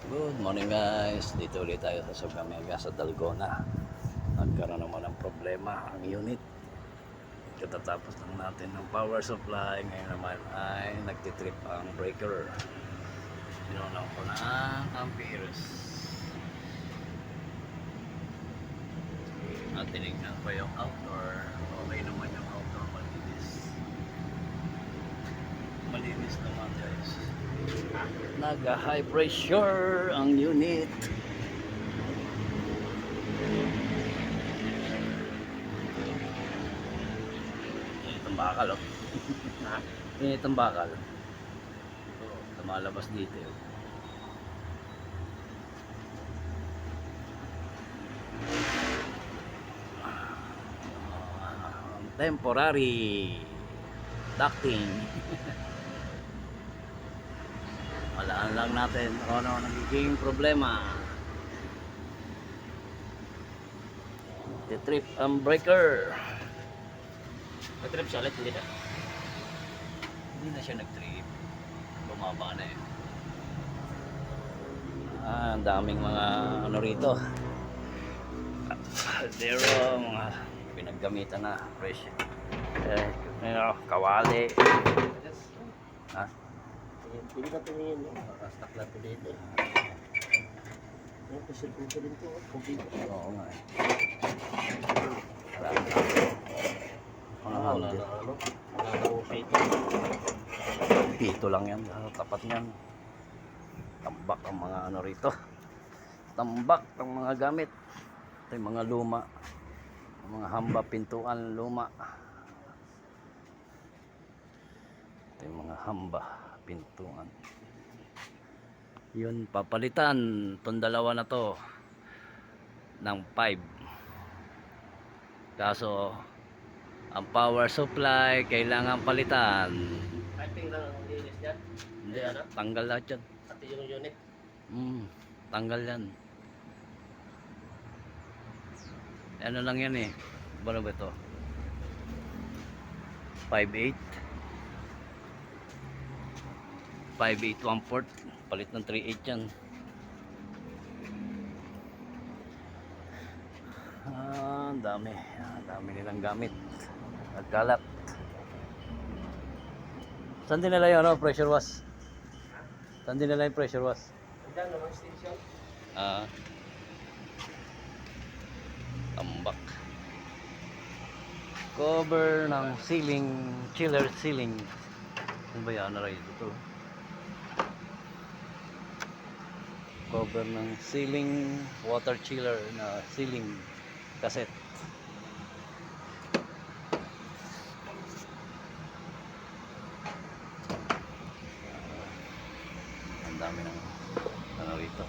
Good morning guys, dito ulit tayo sa Sugamega sa Dalgona. Nagkaroon naman ng problema ang unit. Katatapos lang natin ng power supply. Ngayon naman ay nagtitrip ang breaker. Sinunaw ko ng amperes. At tinignan ko yung outdoor. Okay naman yung outdoor, malinis naman guys. Naga high pressure ang unit. Init ang bakal oh. Init ang bakal. Lumalabas dito oh. Temporary ducting. Walaan lang natin kung ano nagiging problema. Trip ang breaker. Nag-trip siya ulit, hindi na. Hindi na siya nag-trip. Bumaba na eh. Ang daming mga ano rito. Zero, mga pinaggamitan na fresh. Kawali. Ha? Pili ka tumingin, no? Nakastak lang ito dito. Yung kusir ko din ito, kumpito. Oo nga eh. Wala na, ano? Wala na pito. Pito lang yan. Tapat niyan. Tambak ang mga ano rito. Tambak ang mga gamit. Ito yung mga luma. Mga hamba, pintuan, luma. Ito yung mga hamba, pintuan. Yun, papalitan. Itong dalawa na to ng 5. Kaso, ang power supply kailangan palitan. Piping lang ang linis niya. Hindi, Ano? tanggal lahat yan. Pati yung unit. Tanggal yan. Ano lang yan eh. Ano ba ito? 5.8 5.8 1/4. Palit ng 3.8 yan. Ang dami. Ang dami nilang gamit. Nagkalat. Saan din nila yung ano, pressure wash? Saan din nila yung pressure wash? Andiyan naman station. Tambak. Cover ng ceiling, chiller ceiling. Ano ba yan? Ano ito? Cover ng ceiling, water chiller na ceiling cassette. Ang dami ng ano rito.